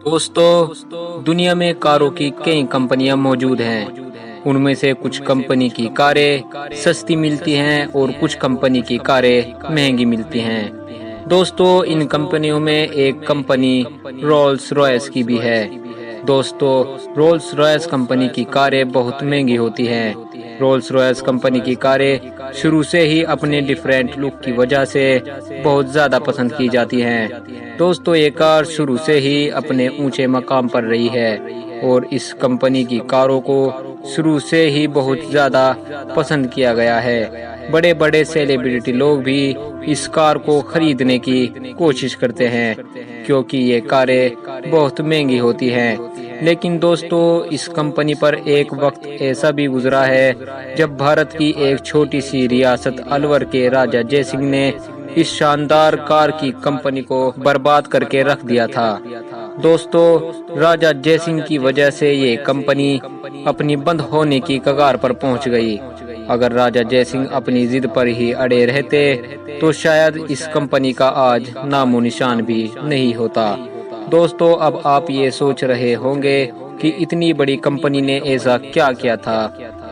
दोस्तों, दुनिया में कारों की कई कंपनियां मौजूद हैं। उनमें से कुछ कंपनी की कारें सस्ती मिलती हैं और कुछ कंपनी की कारें महंगी मिलती हैं। दोस्तों, इन कंपनियों में एक कंपनी रोल्स रॉयस की भी है। दोस्तों, रोल्स रॉयस कंपनी की कारें बहुत महंगी होती हैं। रोल्स रॉयस कंपनी की कारें शुरू से ही अपने डिफरेंट लुक की वजह से बहुत ज़्यादा पसंद की जाती हैं। दोस्तों, ये कार शुरू से ही अपने ऊंचे मकाम पर रही है और इस कंपनी की कारों को शुरू से ही बहुत ज़्यादा पसंद किया गया है। बड़े बड़े सेलिब्रिटी लोग भी इस कार को खरीदने की कोशिश करते हैं क्योंकि ये कारें बहुत महंगी होती हैं। लेकिन दोस्तों, इस कंपनी पर एक वक्त ऐसा भी गुजरा है जब भारत की एक छोटी सी रियासत अलवर के राजा जयसिंह ने इस शानदार कार की कंपनी को बर्बाद करके रख दिया था। दोस्तों, राजा जयसिंह की वजह से ये कंपनी अपनी बंद होने की कगार पर पहुंच गई। अगर राजा जयसिंह अपनी जिद पर ही अड़े रहते तो शायद इस कंपनी का आज नामो निशान भी नहीं होता। दोस्तों, अब आप ये सोच रहे होंगे कि इतनी बड़ी कंपनी ने ऐसा क्या किया था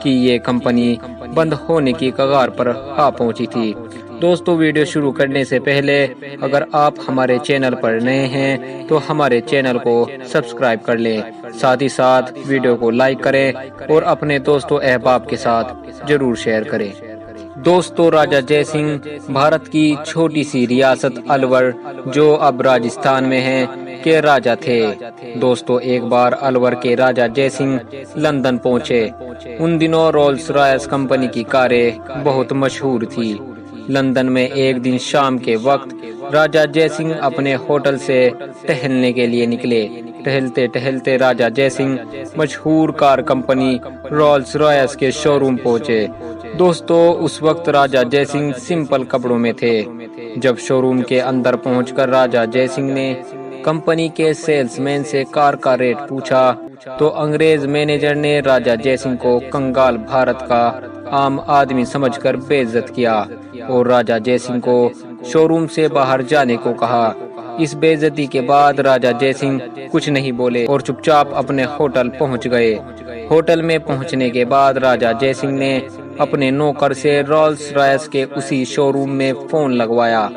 कि ये कंपनी बंद होने की कगार पर आ पहुंची थी। दोस्तों, वीडियो शुरू करने से पहले अगर आप हमारे चैनल पर नए हैं तो हमारे चैनल को सब्सक्राइब कर लें। साथ ही साथ वीडियो को लाइक करें और अपने दोस्तों अहबाब के साथ जरूर शेयर करें। दोस्तों, राजा जयसिंह भारत की छोटी सी रियासत अलवर, जो अब राजस्थान में है, के राजा थे। दोस्तों, एक बार अलवर के राजा जयसिंह लंदन पहुंचे। उन दिनों रोल्स रॉयस कंपनी की कारें बहुत मशहूर थी। लंदन में एक दिन शाम के वक्त राजा जयसिंह अपने होटल से टहलने के लिए निकले। टहलते टहलते राजा जयसिंह मशहूर कार कंपनी रोल्स रॉयस के शोरूम पहुंचे। दोस्तों, उस वक्त राजा जयसिंह सिंपल कपड़ों में थे। जब शोरूम के अंदर पहुंचकर राजा जयसिंह ने कंपनी के सेल्समैन से कार का रेट पूछा तो अंग्रेज मैनेजर ने राजा जयसिंह को कंगाल भारत का आम आदमी समझकर बेइज्जत किया और राजा जयसिंह को शोरूम से बाहर जाने को कहा। इस बेइज्जती के बाद राजा जयसिंह कुछ नहीं बोले और चुपचाप अपने होटल पहुंच गए। होटल में पहुंचने के बाद राजा जयसिंह ने अपने नौकर से रोल्स रॉयस के उसी शोरूम में फोन लगवाया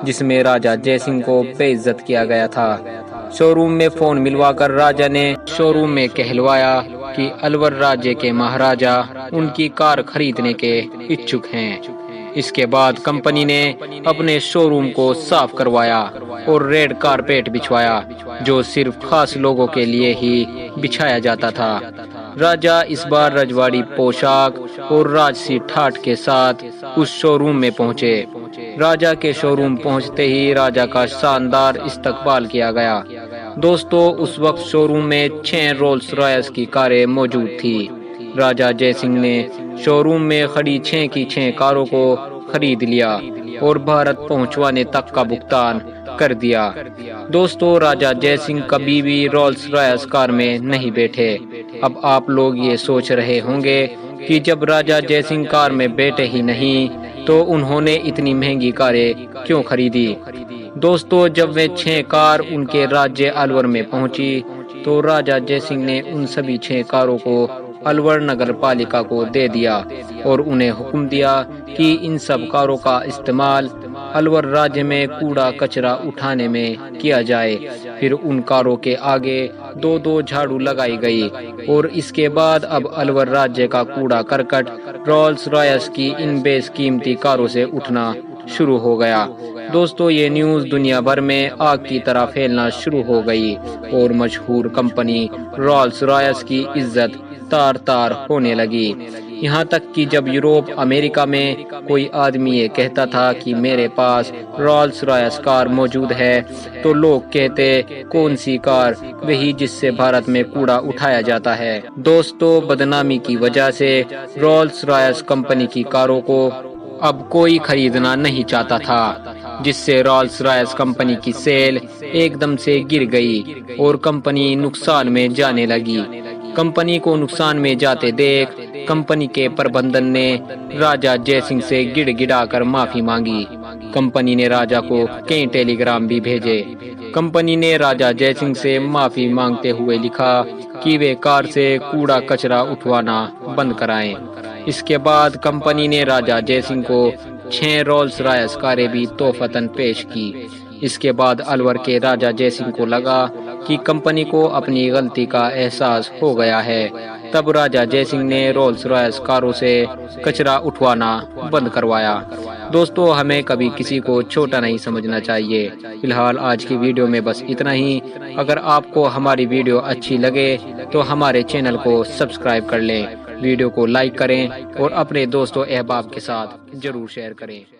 जिसमें राजा जयसिंह को बेइज्जत किया गया था। शोरूम में फोन मिलवाकर राजा ने शोरूम में कहलवाया कि अलवर राज्य के महाराजा उनकी कार खरीदने के इच्छुक हैं। इसके बाद कंपनी ने अपने शोरूम को साफ करवाया और रेड कारपेट बिछवाया जो सिर्फ खास लोगों के लिए ही बिछाया जाता था। राजा इस बार रजवाड़ी पोशाक और राजसी ठाठ के साथ उस शोरूम में पहुंचे। राजा के शोरूम पहुंचते ही राजा का शानदार इस्तकबाल किया गया। दोस्तों, उस वक्त शोरूम में 6 रोल्स रॉयस की कारें मौजूद थी। राजा जयसिंह ने शोरूम में खड़ी 6 की 6 कारों को खरीद लिया और भारत पहुंचवाने तक का भुगतान कर दिया। दोस्तों, राजा जयसिंह कभी भी रोल्स रॉयस कार में नहीं बैठे। अब आप लोग ये सोच रहे होंगे कि जब राजा जयसिंह कार में बैठे ही नहीं तो उन्होंने इतनी महंगी कारें क्यों खरीदी। दोस्तों, जब वे 6 कार उनके राज्य अलवर में पहुंची तो राजा जयसिंह ने उन सभी 6 कारों को अलवर नगर पालिका को दे दिया और उन्हें हुक्म दिया कि इन सब कारों का इस्तेमाल अलवर राज्य में कूड़ा कचरा उठाने में किया जाए। फिर उन कारों के आगे 2-2 झाड़ू लगाई गई और इसके बाद अब अलवर राज्य का कूड़ा करकट रोल्स रॉयस की इन बेशकीमती कारों से उठना शुरू हो गया। दोस्तों, ये न्यूज़ दुनिया भर में आग की तरह फैलना शुरू हो गई और मशहूर कंपनी रोल्स रॉयस की इज्जत तार तार होने लगी। यहाँ तक कि जब यूरोप अमेरिका में कोई आदमी ये कहता था कि मेरे पास रोल्स रॉयस कार मौजूद है तो लोग कहते कौन सी कार, वही जिससे भारत में कूड़ा उठाया जाता है। दोस्तों, बदनामी की वजह से रोल्स रॉयस कंपनी की कारों को अब कोई खरीदना नहीं चाहता था, जिससे रोल्स रॉयस कंपनी की सेल एकदम से गिर गई और कंपनी नुकसान में जाने लगी। कंपनी को नुकसान में जाते देख कंपनी के प्रबंधन ने राजा जयसिंह से गिड़गिड़ाकर माफी मांगी کمپنی نے راجا کو کئی ٹیلی گرام بھی بھیجے۔ کمپنی نے راجا جے سنگھ سے معافی مانگتے ہوئے لکھا کہ وہ کار سے کوڑا کچرا اٹھوانا بند کرائیں۔ اس کے بعد کمپنی نے راجا جے سنگھ کو 6 رولز رائس کاریں بھی تحفتاً پیش کی۔ اس کے بعد الور کے راجا جے سنگھ کو لگا کہ کمپنی کو اپنی غلطی کا احساس ہو گیا ہے۔ تب راجا جے سنگھ نے رولز رائس کاروں سے کچرا اٹھوانا بند کروایا۔ دوستو، ہمیں کبھی کسی کو چھوٹا نہیں سمجھنا چاہیے۔ فی الحال آج کی ویڈیو میں بس اتنا ہی۔ اگر آپ کو ہماری ویڈیو اچھی لگے تو ہمارے چینل کو سبسکرائب کر لیں، ویڈیو کو لائک کریں اور اپنے دوستوں احباب کے ساتھ ضرور شیئر کریں۔